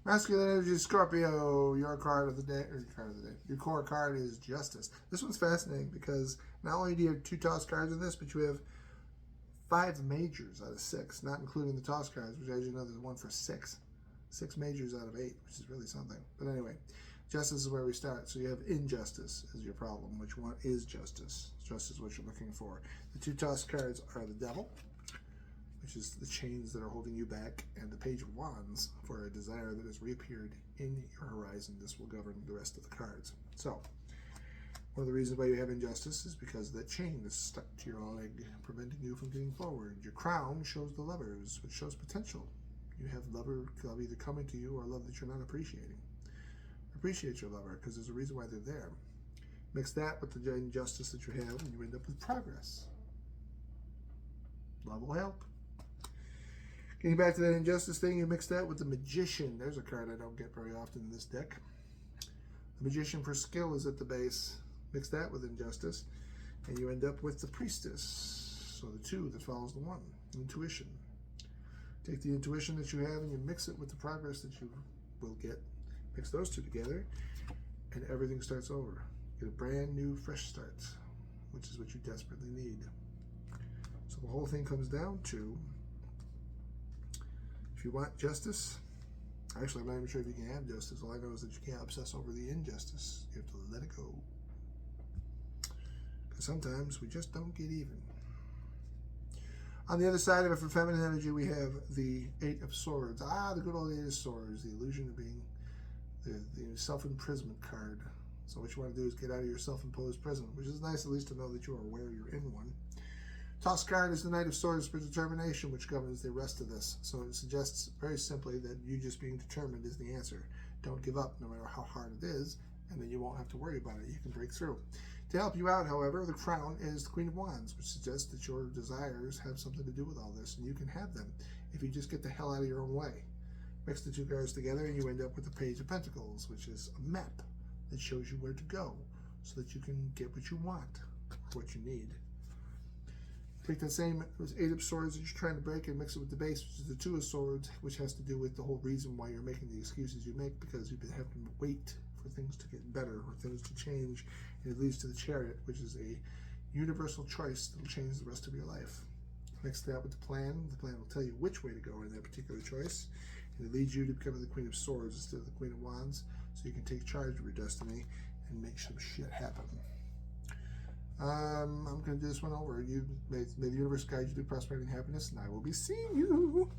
Masculine energy, Scorpio. Your card of the day, or your card of the day. Your core card is Justice. This one's fascinating because not only do you have 2 toss cards in this, but you have 5 majors out of 6, not including the toss cards, which as you know, there's one for 6. 6 majors out of 8, which is really something. But anyway, justice is where we start. So you have injustice as your problem. Which one is justice? Justice is what you're looking for. The 2 toss cards are the devil, which is the chains that are holding you back, and the page of wands for a desire that has reappeared in your horizon. This will govern the rest of the cards. So one of the reasons why you have injustice is because that chain is stuck to your leg, preventing you from getting forward. Your crown shows the lovers, which shows potential. You have love either coming to you or love that you're not appreciating. Appreciate your lover, because there's a reason why they're there. Mix that with the injustice that you have, and you end up with progress. Love will help. Getting back to that injustice thing, you mix that with the Magician. There's a card I don't get very often in this deck. The Magician for skill is at the base. Mix that with injustice, and you end up with the Priestess. So the 2 that follows the 1. Intuition. Take the intuition that you have and you mix it with the progress that you will get. Mix those 2 together, and everything starts over. Get a brand new, fresh start, which is what you desperately need. So the whole thing comes down to, if you want justice, actually I'm not even sure if you can have justice. All I know is that you can't obsess over the injustice. You have to let it go. Because sometimes we just don't get even. On the other side of it, for feminine energy, we have the 8 of Swords. The good old 8 of Swords, the illusion of being the self-imprisonment card. So what you want to do is get out of your self-imposed prison, which is nice at least to know that you are aware you're in one. Toss card is the Knight of Swords for determination, which governs the rest of this. So it suggests very simply that you just being determined is the answer. Don't give up no matter how hard it is, and then you won't have to worry about it. You can break through. To help you out, however, the crown is the Queen of Wands, which suggests that your desires have something to do with all this, and you can have them if you just get the hell out of your own way. Mix the 2 cards together, and you end up with the Page of Pentacles, which is a map that shows you where to go so that you can get what you want, or what you need. Take that same 8 of Swords that you're trying to break and mix it with the base, which is the 2 of Swords, which has to do with the whole reason why you're making the excuses you make, because you've been having to wait for things to get better or things to change, and it leads to the Chariot, which is a universal choice that will change the rest of your life. Mix that with the plan. The plan will tell you which way to go in that particular choice, and it leads you to becoming the Queen of Swords instead of the Queen of Wands, so you can take charge of your destiny and make some shit happen. I'm going to do this one over. May the universe guide you to prosperity and happiness, and I will be seeing you.